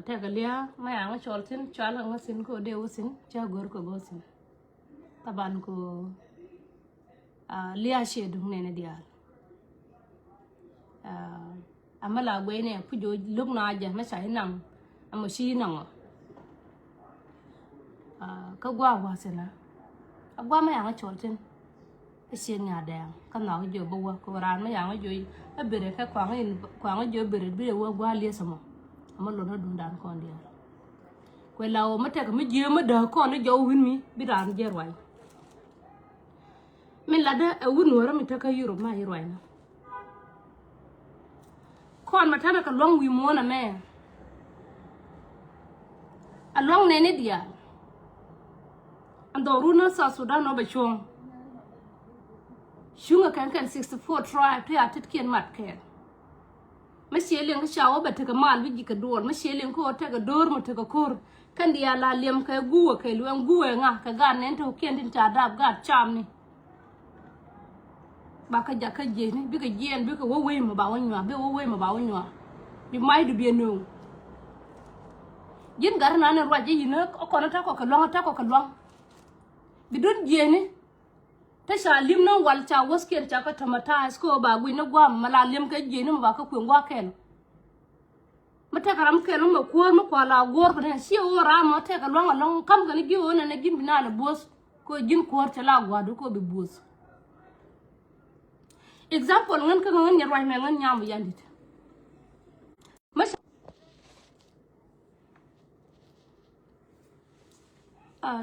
thế cái lia mấy anh chọn xin chọn hàng xin cô đều xin cha gor cô go xin taban cô lia xe đúng này dia amala quay này phụ giúp lúc nào giờ mới xài nằng ama xí nằng cái qua xin à qua mấy anh chọn xin cái xin nhà đèn cái nào giờ bùa cô ran mấy anh giờ ở bể cái quảng giờ bể qua lia sao mà lo nó đun đan con đi quay lâu mất cái mới dưa mới đỡ con nó giàu hơn mi bị đàn dơ rồi mình là đó ở Nuer mình thấy cái Europe mà rồi nè con mà thấy cái long vi mua nè mẹ à long này nè dia anh đồ run nó sao Sudan nó bị chuông chúng ở cái 64 tribe thì à thích kiên mặt kẹt mà xé liền cái cháu bật cái mal với cái đuôi mà xé liền cô cái đuôi mà cái cور kan dia la liam cái gu cái luang gu nga cái gan nên thôi kiên tin trả đáp gạt cham nè bà cái giặc cái gì nè biết cái giên biết cái quê mà bảo anh nhòa biết quê mà bảo anh nhòa bị máy được biển nung giên gar nè rồi gì nữa còn nó có cái loang bị đứt giên nè thế sao liam nó wal cha was kiên cha cái tomato ko bà quy nó qua mà la liam cái gì nó mà bà cái quyền qua kèn mà thế cái làm kèn nó mà qua là gor cái này siêu ra mà thế cái loang kam cái này kêu này gin bina là boss ko gin kuar chala gwa do ko bị boss example ngan ka ngan nyar wai ngan nyam yandit mas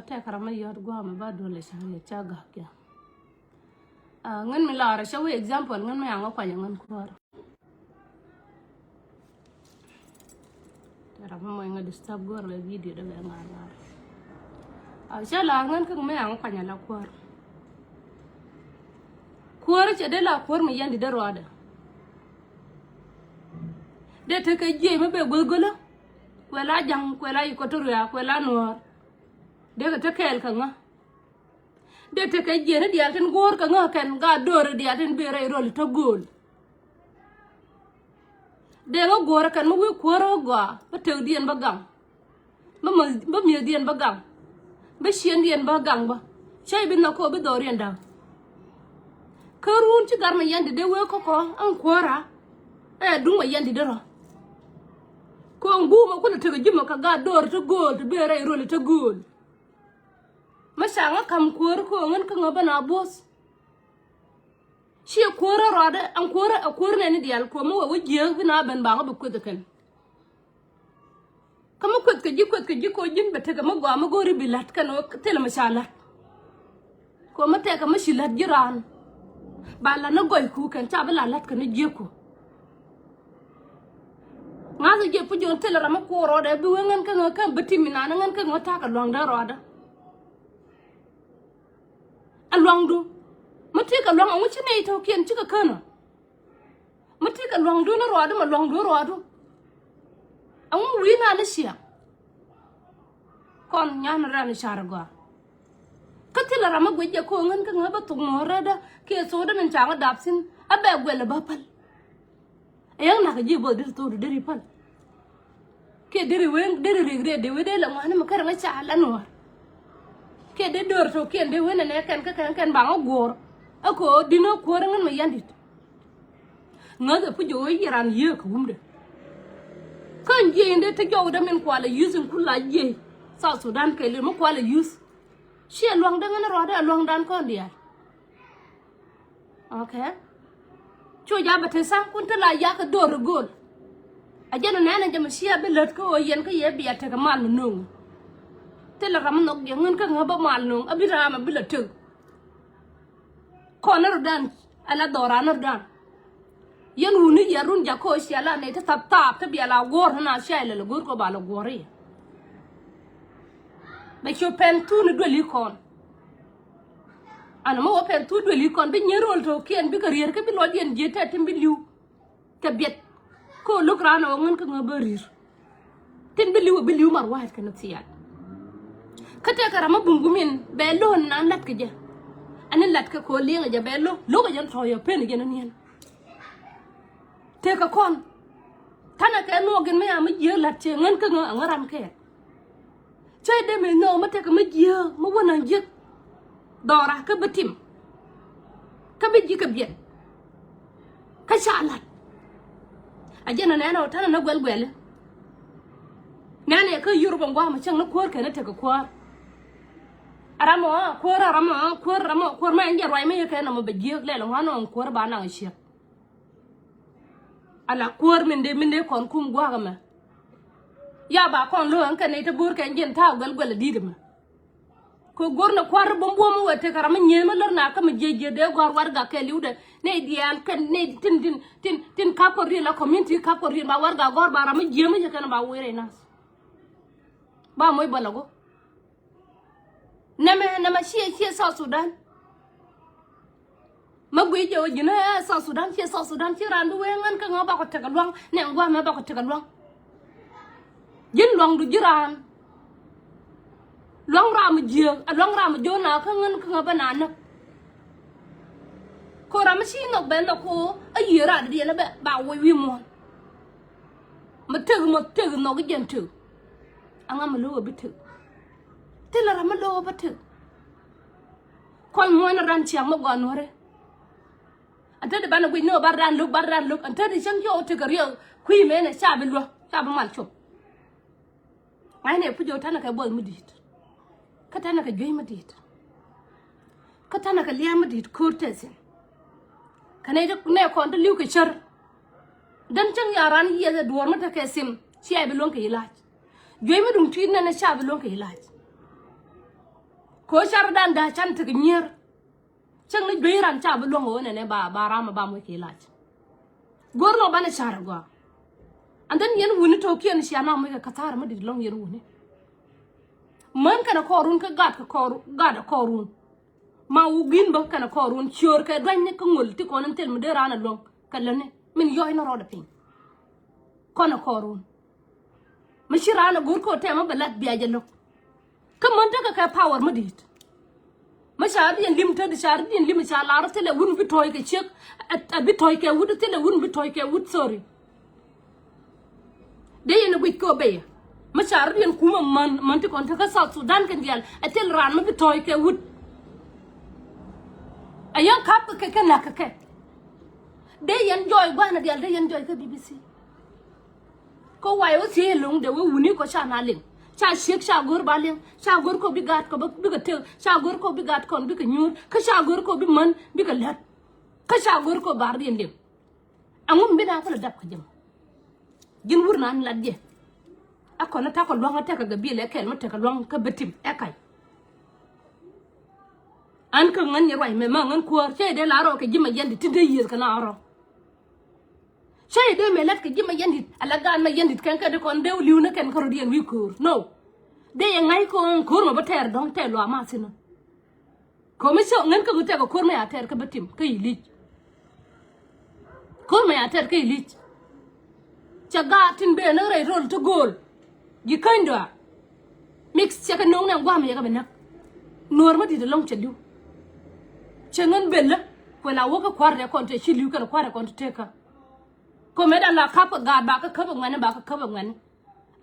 te karama yod gwa ma ba dole shari cha ga kya ngan mi lara shawi example ngan ma nga kwa ngan kuar tarama mo nga disturb gor le video da nga nga shala ngan ka ma nga kwa la kuar kuar ce de la kuar mi yandi da roda de te ka je me be golgolo wala jang wala yi ko to ya wala Nuer de ka te kel ka nga de te ka je ne dial ten gor ka nga ken ga dore dial ten be re rol to gol de nga gor kan mo wi kuaro gwa ba te dien ba gang ba mi dien ba gang ba shen dien ba gang ba chai bin na ko be dorien da karun ci garma yandi de we ko an kora duma yandi dero ko nguma ko te jima ka ga dor to gol to bere role to gol masanga kam kor ko ngan ka ngabana boss shi kora rada an kora ne ni dial ko mo wo je bina ben ba ngo ko de kan kama ko ka ji ko jin bete ga magwa magori bilat kan o tele mashala ko mate ka mashilat jiran bala na goy ku kan cha bala lat kan je ku nga se je pu jon tele rama ko ro de bi ngan kan betimina ngan kan ngota ka long da roda along du mate ka long an wuci ne to kien ci ka kana mate ka long du na roda ma long du roda an wi na na sia kon nyana ra ni sharga katila rama gweje ko ngan ka ngaba tu ngorada ke so da men changa dapsin abe gwele bapal ayang na ka jibo dir to diri pal ke diri wen diri rigre de we de la ngana makara nga chala Nuer ke de dor to ke de wen ne kan ba ngor ako dino ko ngan ma yandit ngaga pu jo yiran ye ko humde kan je inde te jo da men kwala using kula je South Sudan ke le mo kwala use she luang dengan roda luang dan kon dia okay cho ja bate sang kun tala ya ka dor gol ajana nana jam sia be lot ko yen ka ye biya ta mal nung tela ram nok ye ngun ka ngaba mal nung abira ma bila tug konar dan ala dora nar dan yen wuni ya run ja ko sia la ne ta tap ta biya la gor na sha la gor ko ba la gori ba cho pen tu ni doli kon ana mo pen tu doli kon bi nyerol to kien bi career ke bi lo dien jeta tim bi liu ke bet ko lokrana ngon ka ngabarir tin bi liu mar waat kan tiya kata karama bungumin be lo nan lat ke je ana lat ka ko linga je be lo ga jan to yo pen gen nien te ka kon thana cái nuo gen me am ye la che ngan ka ngaram ke chơi đêm mình nô mất cái mấy giờ mà quên ăn giấc đò ra cái bát tim cái bít gì cái biển cái xả lạt à giờ này nó thằng nó quẹl quẹl nè này cái Europe qua mà chẳng nó quơ cái nó thấy cái quơ aramo quơ mà anh giờ rồi mấy cái nó mà bị giấc lại là hoa nó quơ bán hàng xịt ala quơ mình để còn kum qua cái mà ya ba kon lo an kan ita bur kan jin ta gal gal didima ko gorna kwar bombo mo wete karam nyema lor na kam jeje de gor warga ke liude ne dial kan ne tin ka ko ri la community ka ko ri ba warga gor ba ram jema je kan ba were nas ba moy balago nama shi South Sudan magwe je wajina South Sudan ci randu wengan ka ngaba ko tegalwang ne ngwa ma ba ko tegalwang yin long du jiran long ram jona ka ngan ka banana ko ram shi no ben ko ayira de la ba wi mo mateg no ga jentu anga ma lo bitu tela ram lo batu kon mo na ran chiang mo gonore anta de bana gwi no barran look anta de chang yo te gariyo kwi me na sha bilwa sha ba mal chop ai ne pujo tana ka boy mudit ka tana ka joy mudit ka tana ka liya mudit kurtesin kana da ne ko da liu ka char dan chang yaran ya da duwar mata ka sim shi ai bilon ka ilaj joy mudum tin na sha bilon ka ilaj ko char dan da chan ta nyer chang ni joy ran cha bilon ho ne ba rama ba mo ka ilaj gorno bana char gwa and then yen wuni to kian shi ana mai ka katar ma di long yen wuni man kana korun ka gad korun ma ugin ba kana korun chor ka dan ne ka ngol ti konan tel mu de rana long kallane min yoy na roda pin kona korun ma shi rana gur ko te ma balat biya jallo ka man ta ka power ma dit ma shar yen lim ta di shar yen lim sha lar tele wun bi toy ka chek a bi toy ka wud tele wun bi toy ka wud sorry de yen gwi ko be ma char yen kuma man ti kon ta ka South Sudan kan dial atel ran ma bi toy ke wud ayan kap ke na ke de yen joy gwa na dial de yen joy ka BBC ko wayo si lung de wuni ko cha na ling cha shek cha gor ba ling cha gor ko bi gat ko bi ga te cha gor ko bi gat kon bi ka nyur ka cha gor ko bi man bi ka lat ka cha gor ko bar yen lim angum bi na ko dab ka jëm jin wurna an ladje akona ta ko longa ta ka gabile kel mata ka long ka betim ekay an ka ngan ni roy me ma ngan ko che de la ro ka jima yandi tinde yir kana ro che de me lat ka jima yandi ala gan ma yandi kan ka de kon de liu na kan ko rodien wi kur no de ngai ko ma bater don te lo ma sino ko mi so ngan ka gute ko kur me ater ka betim ka yili kur me ater ka yili chaga tin be na rai rol to gol gi kanda mix chaka nong na gwa me ga benak nor ma di de long chelu chengan bella ko la woka kwar kon te chilu ka kwar kon te ka ko me da la kap ga ba ka kaba ngane ba ka kaba ngane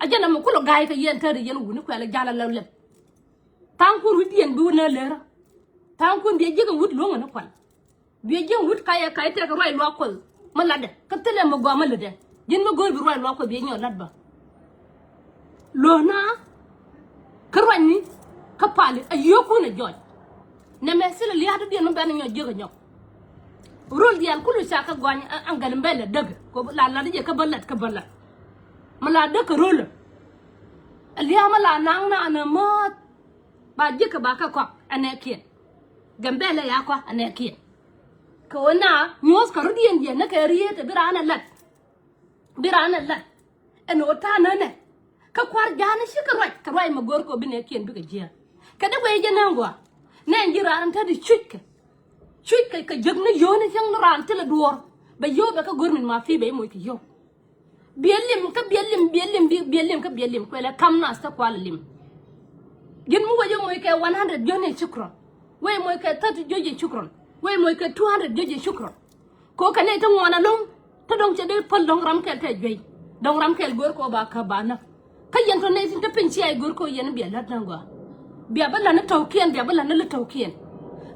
ajana mo kulo gaay ka yen tare yen wuni ko la jala la leb tankur wudi yen bu na lera tankun bi jiga wud lo ngana kwal bi jiga wud kaya kay te ka roy lo ko ma la de ka tele mo gwa ma la de jin ma gor bi roy lo ko bi ñoo lat ba lo na ka roñni ka pali ay yoku na joj ne me sila li hadu di no ben ñoo jega ñoo rol dial kulu saka gwañ angal mbele deug ko la di ka balat mala de ka rol aliya mala nang na na ma ba jeka ba ka ko anekien gambele ya ko anekien ko na nyos ka rodien je na ka riete birana lat eno ta na ne ka kwar jana shi ka roi ma gor ko bine kien bi ka jia ka de we je nangwa ne njira an ta di chutka ka jogna yone jang ran tele dor ba yo ba ka gor min ma fi be mo ki yo bielim ko la kam na sta kwal lim gin mu wajo mo ke 100 jone shukran we mo ke 30 joje shukran we mo ke 200 joje shukran ko ka ne ta ngona lum ta dong che de pol dong ram ke te jey dong ram kel gor ko ba ka bana ka yen to ne tin ta pinchi ay gor ko yen bi lat nangwa biya bala na tawkiyan biya bala na la tawkiyan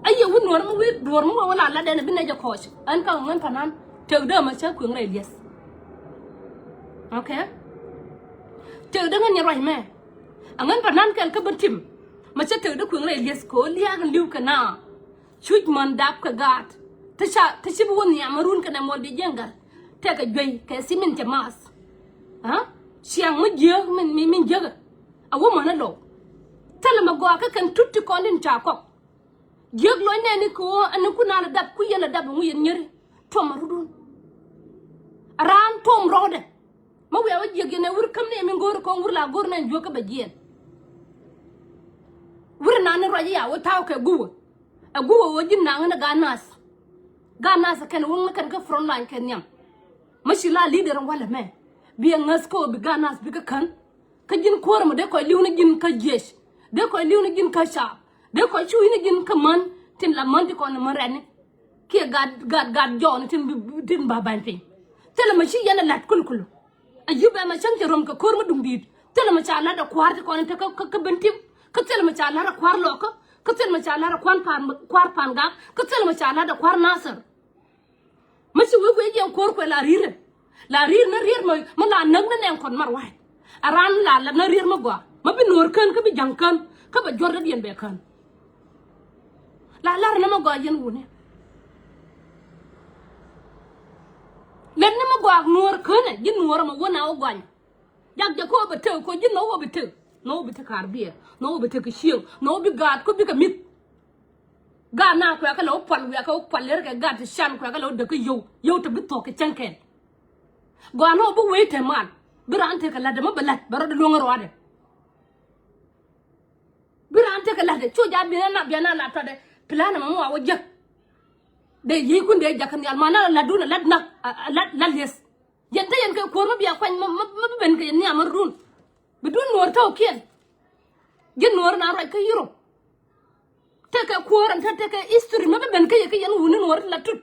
ayya wun war mu wi dor mu wala la dana bi na ja coach an ka ngan panan tew de ma cha ku ngai yes okay tew de ngan rai me angan panan kel ka bantim ma cha tew de ku ngai yes ko liya kan liu kana chuj man dap ka gat ta shi bu won ya marun kana mo di jengal te ka joy ka simin te mas ha siang mu je min je a wo ma na lo tala ma go ka kan tutti ko nin ta ko jeg lo ne ni ko an ku na la dab ku yela dab mu yen nyeri to ma rudun ran tom rode ma we wa jeg ne wur kam ne min gor ko wur la gor nan jo ka ba jien wur na ne roje ya wo taw ke guwa a guwa wo jin na ngana ganas kan won kan ka front line kan nyam mashi la leader wala me bi ngas ko bi ganas bi ka kan ka jin ko ma de ko liw na jin ka jesh de ko liw na jin ka sha de ko chu ni jin ka man tin la man di ko na man ren ki gad jon tin ba ban tin tele ma shi yana lat kulkulu ayuba ma chan rom ka kor ma dum bit tele ma cha la da kwar ko ni ta ka bantim ka tele ma cha la ra kwar lo ka tele ma cha la ra kwar pan ga ka tele ma cha la da kwar nasar ma shi wo yen kor ko la rir na rir ma la nag na nen kon mar wai aran la na rir ma gwa ma bi nor kan ka bi jang kan ka ba jor da yen be kan la na ma gwa yen wune len na ma gwa nor kan yin nor ma wona o gwan jak ja ko ba te ko yin no ba te no bi te kar biya no bi te ka shiyo no bi gat ko bi ka mit ga na ko ka lo pal wi ka pal le ka gat shan ko ka lo de ka yo to bi to ka chanken go no bu we te man birante ka la de ma balat baro de lo ngaro ade birante ka la de cho ja bi na la to de plan ma mo wa jak de yi kun de jakan yal mana la duna la les yenta yen ka ko ma biya kwan ma ben ka yen ni amar run bidun nor taw kien gen nor na ra ka yiro te ka kuoran te ka history ma ben ka yen wuni nor la tut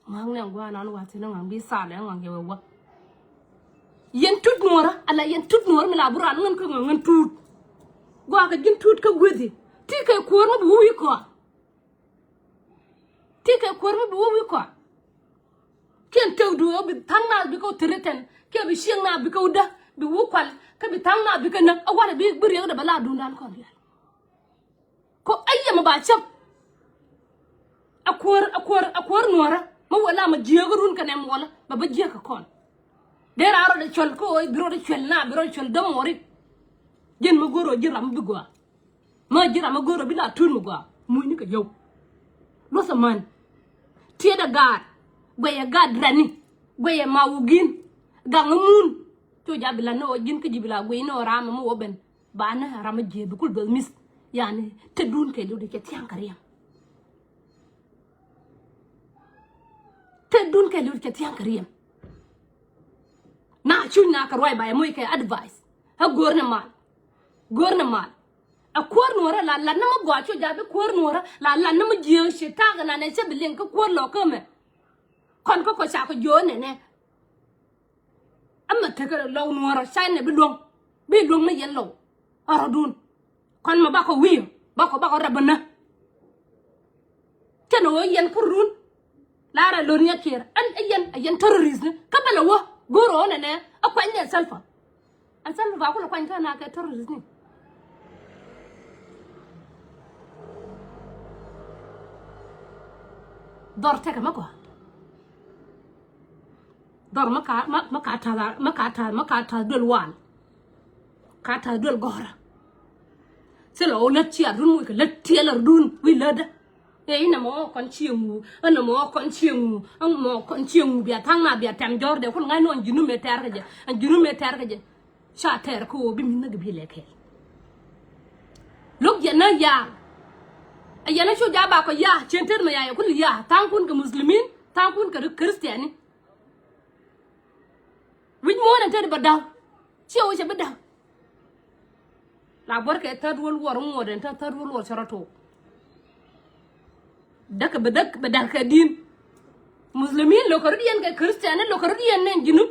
mang ne ngwa na wa tin ngang bi sa le ngang ye wa yen tut nora ala yen tut nor mi la buran ngan ka ngan tut gwa ka gin tut ka gwedi ti ka kuor ma bu wi ko ti ka kuor ma bu wi ko ken tew du bi tangna bi ko treten ke bi sheng na bi ko da bi wu kwal ka bi tangna bi ka na awara bi buri da bala dun dan ko ya ko ayya ma ba chap akwar nora ma wala ma jiegrun ka nem wala ba je ka kon der aro de chol ko biro de chol na biro chol do mori jen ma goro jiram bi gwa ma jira ma goro bi la tun mu gwa mu ni ka yow lo sa man tie da gad gwe gad rani gwe ma wugin ga ngamun to jabila no jin ka jibila gwe no rama mo ben bana rama je bi kul bel mis yani te dun ke lo de ke tian kariya te dun ke lo de ke tian kariya na chu na ka roi ba mo ke advice ha gorna mal a kwar nora la na ma gwa cho jabe kwar nora la na ma je she ta ga na ne che bilin ka kwar lo ka me kon ko sa ko jo ne amma te ka lo nora sai ne bi dong na yen lo ara dun kon ma ba ko wi ba ko rabana te no yen kurun la ra lo nya kir an yen terrorism ka bala wo goro ne akwa ne salfa an salfa ba ko la kwa na ka terrorism dor te ka makwa dor makata dol wan kata dol gora se lo let chia run mu ka let tia la run wi lada e ina mo kon chiengu ana mo kon chiengu an mo kon chiengu bia tang na bia tam jor de ko ngai non jinu meter ka je an jinu meter ka je sha ter ko bi min na bi leke lok ya na ya ayana sho jaba ko ya center ma ya ko ya tang kun ka muslimin tang kun ka kristiyani wit mo na ter badaw ci o ci badaw la bor ke ta dul wor mo den ta dul wor charato dak bedak ka din muslimin lo kordian ke christian lo kordian nen jinu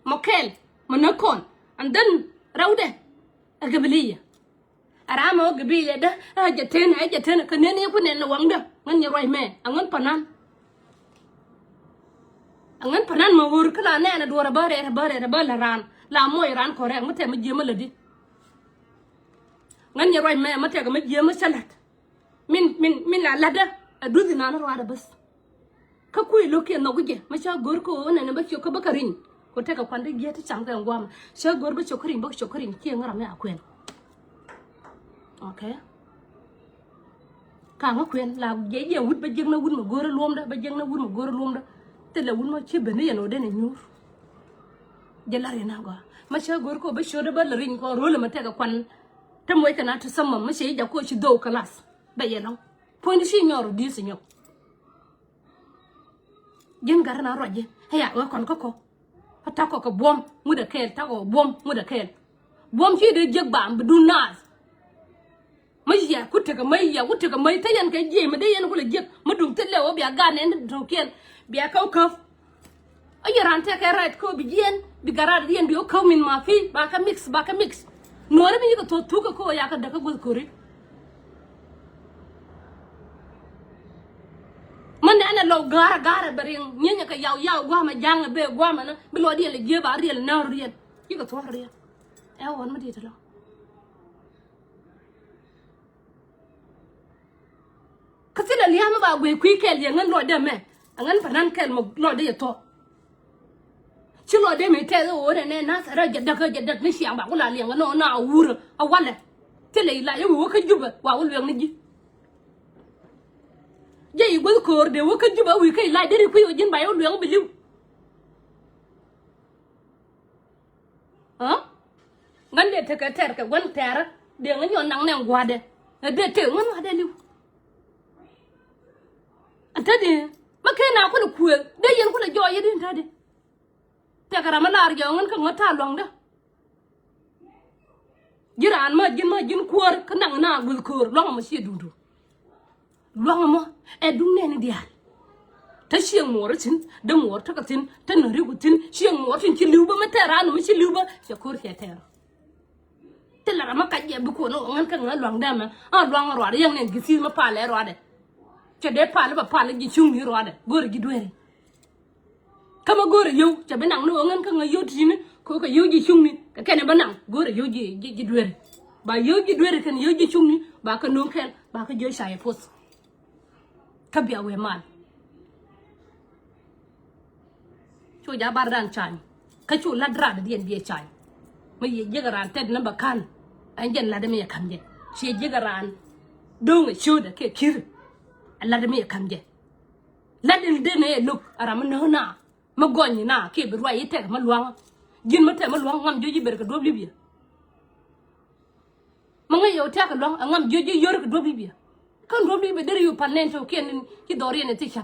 mokel manakon and then rawde agabiliya arama gabiliya da ajaten kanene ko nen wangda ngan roy me angan panan ma wor kala ne na dora bare ran la moy ran ko rek mate ma jema la di ngan roy me mate ga ma jema salat min la lada aduzi na rwada bas ka kuy loke no guje ma sha gor ko ne ba ko bakarin ko te ka kwande giya ta cham ga ngwam sha gor ba chokarin ke ngara me akwen okay ka ngakwen la je wut ba jeng na wut ma gor lom da ba jeng na wut ma gor lom da te la wut ma che bene yano de ne nyur je la rena go ma sha gor ko ba shoda ba la rin ko role ma te ka kwan ta moy kana ta samma ma she ja ko shi do class ba yelo point shi nyoro di sinyo jen garana roje haya wa kon ko ta ko bom mu da kel ta ko bom mu da kel bom shi de jeg ba du nas mai ya kutte ka mai ta yan ka je ma de yan ko le jeg ma dum tele o biya ga ne do kel biya ka ko ayaran ta ka right ko bi jen bi garar yen bi o ko min ma fi ba ka mix no re mi ko to ko ya ka da ka gol kori man ana lo gara baring nyanya ka yaw gwa ma jang be gwa ma na bi lo di le je ba riel na riel yi ko to riel e won ma di to lo ka sila liya ma ba gwe kwi kel ye ngan lo de me ngan panan kel mo lo de to chi lo de me te o de ne na sa ra jadda ni siang ba ko la liang no na wur a wala te le la yo wo ka juba wa wo liang ni ji jay gol koor de wo ka juba wi kay la deri kuy jin bayo lu yang biliw ha ngan de te ka ter ka gon ter de nga nyon nang nang gwa de te ngon wa de liw anta de ma kay na ko lu ku de yen ko la joy de anta de te ka rama lar jo ngan ka ngata long da jiran ma jin koor ka nang na gol koor long ma si dundu long mo e dum ne ni dial ta xiang mo tin de mo ta ka tin ta no ri ku tin xiang mo tin ki liu ba ma ta ra no mi liu ba se kor ke ta te la ma ka je bu ko no ngan ka ngal long da ma a long ro da yang ne gi si ma pa le ro da che de pa le ba pa le gi chung ni ro da gor gi duere kama gor yo che be nang no ngan ka ngal yo tin ko ka yo gi chung ni ka ke ne ba nang gor yo gi duere ba yo gi duere kan yo gi chung ni ba ka no ken ba ka jo sai pos ka biya we mal chu ja bardan chan ka chu ladra da dien biye chan ma ye jegaran ted na bakan an jen la da me kamje she jegaran dong chu da ke kir la da me kamje la din de ne luk aram no na ma gonni na ke bi rwa yete ma luang jin ma te ma luang ngam joji ber ka do libya ma nga yo ta ka luang ngam joji yor ka do libya kan do libya der yu panen to ken ki dori ne tisha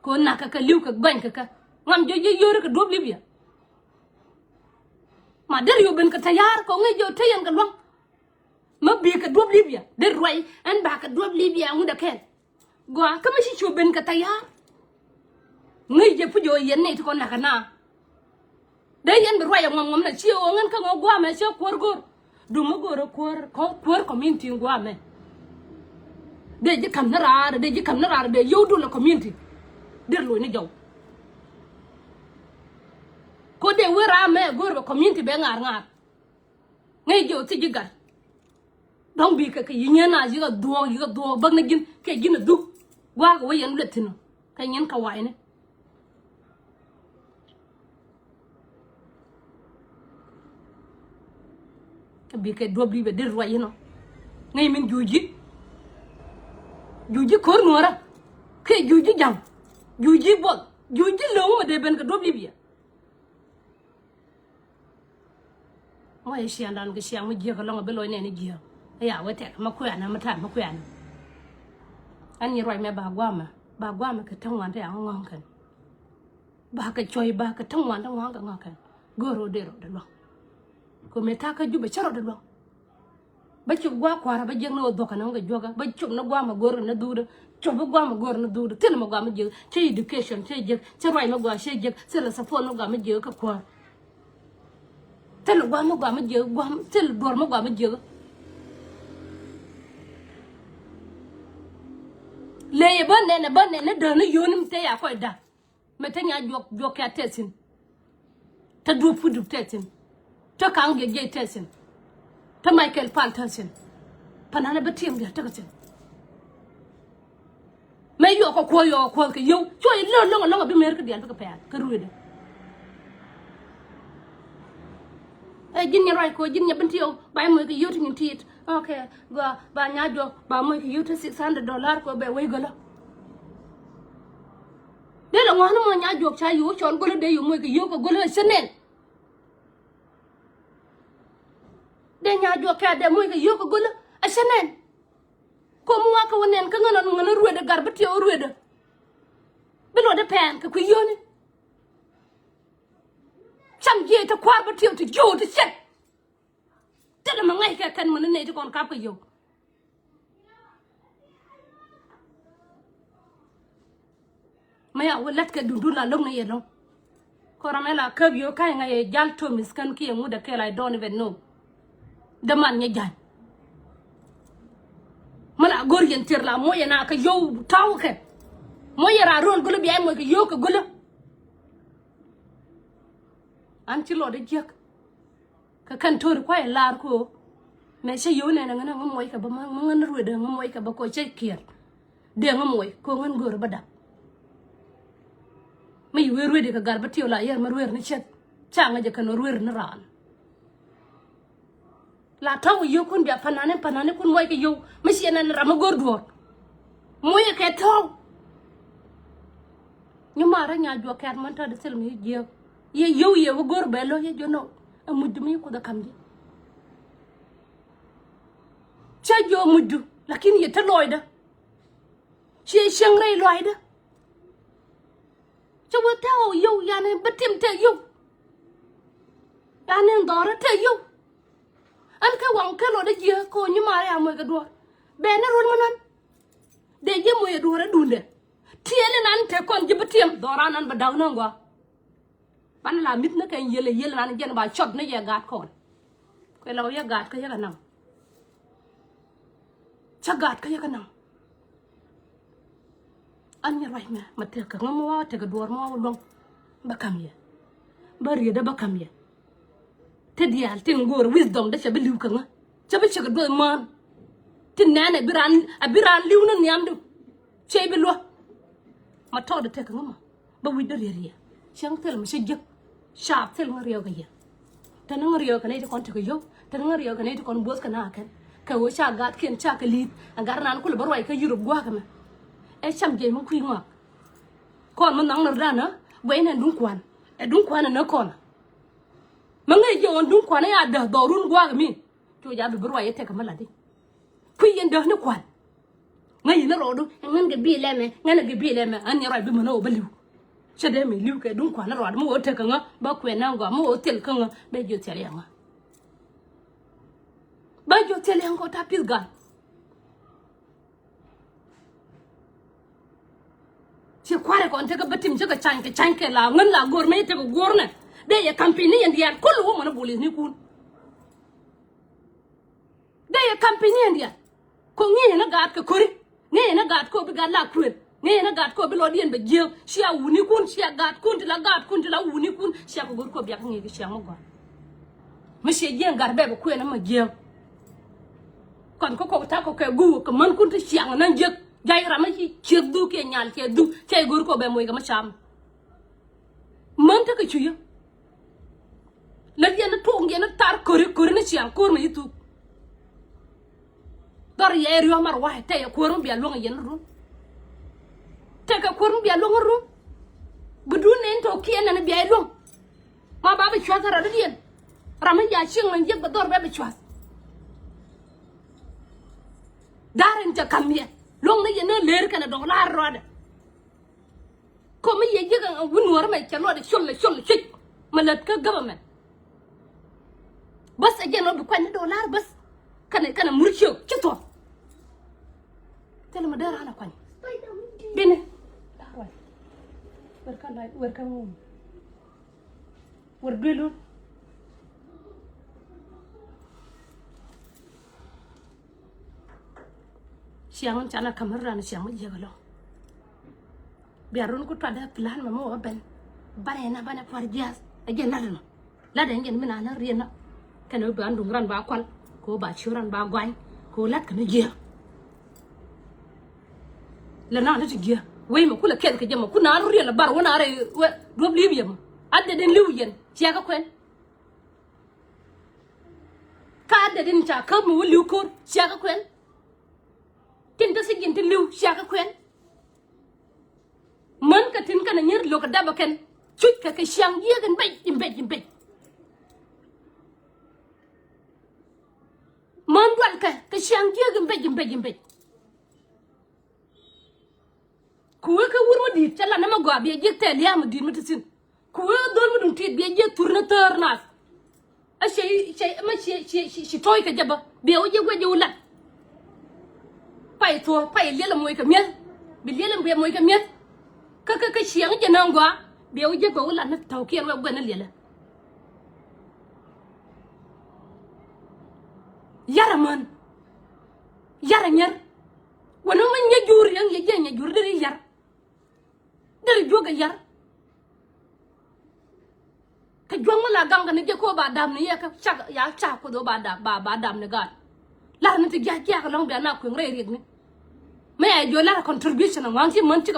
ko na ka liu ka ban ka ngam joji yor ka do libya ma der yu ben ka tayar ko nga yo tayan ka luang ma bi ka do libya der rwai an ba ka do libya ngu da ken gwa ka ma shi chu ben ka tayar ngai je pu jo yen ne to na kana dai yen bi rwai ngam na chi o ngan ka ngo gwa ma shi kor gor du mo gor kor community gwa me de je kam na ra de yo du la community der lo ni jaw ko de wera me gor community be ngar ngai jo ti jigar dong bi ka yinya na ji ga do bag na gin ke gina du gwa ga wayan letin ka yen ka wai ne ka bi ka do bi be der wa yino ngai min juji kor nora ke juji jam juji bol juji lo ma de ben ka do bi mo e shi andan ga shi am ji ka lo be lo ne ni ji ya wa te ma ku ana ma ta ma ku ana an ni roi me ba gwa ma ka tan wan ta ngon kan ba ka choi ba ka tan wan ta ngon kan goro de ro de lo ko me ta ka juba charo de lo ba chu gwa kwara ba jeng no do kana ga joga ba chu na gwa ma goro na du cho bu gwa ma gor na du tel ma gwa ma je che education che je che rai ma gwa che je che la support ma gwa ma je ka kwa tel gwa ma je gwa tel dor ma gwa ma je le ye ban ne de ne yonim te ya ko da me te nya jok ya tesin ta du fu du tesin ta kan ge tesin ta Michael Pan tesin panana betim ga tesin me yo ko ke yo choy lo bi mer ke dial ka pa ka ruide e jin nya rai ko jin nya bentio bay mo ke yo tin tit okay ba nya jo ba mo ke yo $600 ko be we gala de la ngwana mo nya jo cha yo chon golo de yo mo ke yo ko golo senen de nya jo ka de mo ke yo ko golo senen ko mu ka wonen ka ngana ruede garbati o ruede belo de pen ka ku yoni cham je ta kwar bati o ti jo ti set tele ma ngai ka kan mun ne ti kon ka ko yo maya walat ka dundula long ne yelo ko ramela ka biyo kai ngai jal to miskan ki mu da kai I don't even know da man nya jan mala gor yen tir la moye na ka yow taw ke moye ra ron gulu bi ay mo ke yo ko gulu an ci lo de jek ka kan tor ko ay lar ko me se yo ne na ngana moy ka ba ma ngana ru de moy ka ba ko ce kier de moy ko ngan gor ba da mi wer de ka gar ba tiyo la yer ma wer ni chet cha nga je kan wer na ran la taw yo kun bia panane kun moy ke yo masi na rama gor do moy ke taw ñu mara nya jo kat man ta de sel mi je ye yo ye wo gor belo ye jono amuddu mi ko da kamji cha jo muddu lakini ye ta loida che sheng rei loida cha wo taw yo ya ne batim te yo ya ne ndora te yo an ka wang ka lo de je ko ñu mara ya moy ga do be na ron manan de je moy do ra dunde tiele nan te kon jibatim dora nan ba daw nan go ban la mit na kay yele nan jen ba chot na ye gat kon ko law ye gat ka ye ga nan cha gat ka ye ga nan an ya rai ma te ka ngam wa te ga dor mo long ba kam ye ba ri da ba kam ye te dial tin ngor wisdom da chabe liw ka nga chabe chaga do man tin nane biran liw na nyamdu chebe lo ma to da te ka ngama ba wi da riya chang tel ma shejek sharp tel ngariyo ga ya tan ngariyo ka ne te kon te yo tan ngariyo ka ne te kon bos ka na kan ka wo cha gat ken cha ka lit agar nan ko bar wai ka yurub gwa ka ma e cham je ma kwi ngwa kon man nang na na we na dun kwan na kon mangai je on dun kwana ya da dorun gwa ga min to ya bi burwa yete kamala di ku yen da ne kwan ngai na rodo ngan ga bi leme ngan ga bi leme an ya rabi mana obaliu chede mi liu ke dun kwana rodo mo te kan ba ku na ngwa mo hotel kan be jo tere ya ba jo tere ngo ta pilga ci kware ko ante ga batim je ga chanke la ngan la gor me te go gorne de ya campagne yendi ya kullu wo mana bolis ni kun de ya campagne yendi ya ko ngi na gat ka kori ngi na gat ko bi ga la kruel ngi na gat ko bi lo dien be jew sia wuni kun sia gat kun ti la wuni kun sia ko gor ko bi ak ngi sia mo go monsieur jen garbe ko ko na ma jew kon ko ta ko ke gu ko man kun ti sia na jek jay rama ci ci du ke nyal ke du cey gor ko be moy ga ma cham man ta ka ciyo la yena to ngena tar kori na ciang kor ma yitu dar ye rio mar wa te ko ron bi lo ngena ru te ka ko ron bi lo ngru bu du nen to kiena na bi ay lo ma ba ba chwa ra dien rama ya ching man je ba dor ba chwa darin ta kamye long na yena ler kana do la roda ko mi ye je ga wun war mai ke lo de shol shit malat ka government bas ajeno bi ko $1 bas kana murcho ci to tele ma dara na kwani Bini. Dakwai. Werkan lai, werkan ngum. Werdulu. Siang chana kamera na siang maji galo. Biarun ku tada plan mama wa ben. Bana farjas. Ajen ladno. Ladan gen mina na riena. Kana ba andungran ba kwal. Ko ba churan ba gwany. Ko lat kana jia. La na na jia. Wey ma kula ken ka jama kuna ru riena bar wana are dob libiyam. Adde den liwiyen. Cia ka kwen. Ka adde den cha ka mu liu ko cia ka kwen. Tin ta sigin tin liu cia ka kwen. Man ka tin kana nyir lo ka daba ken. Chut ka ka siang ye kan bay imbe. Man dwan ka siang ye kan bay imbe. Kuwe ka wurma dit chala na magwa bi je tel ya mu dit mutasin. Kuwe don mu dun tit bi je tournateur nas. A shi toy ka jaba bi o je gwe ulat. Pai lela moy ka miel. Bi lela bi moy ka miel. Ka siang je nangwa bi o je gwe ulat na tawkiyan wa gwe na lela. Yara man. Yara nyar. Wana man nyajur yang ye nyajur dari yar. Dari juga yar. Ka juang mala gang kan je ko ba dam ne ya ka cha ko do ba dam ne ga. La na ti ja ka long ba na ku ngre ri ni. Me ayo la contribution ngwan ti man ti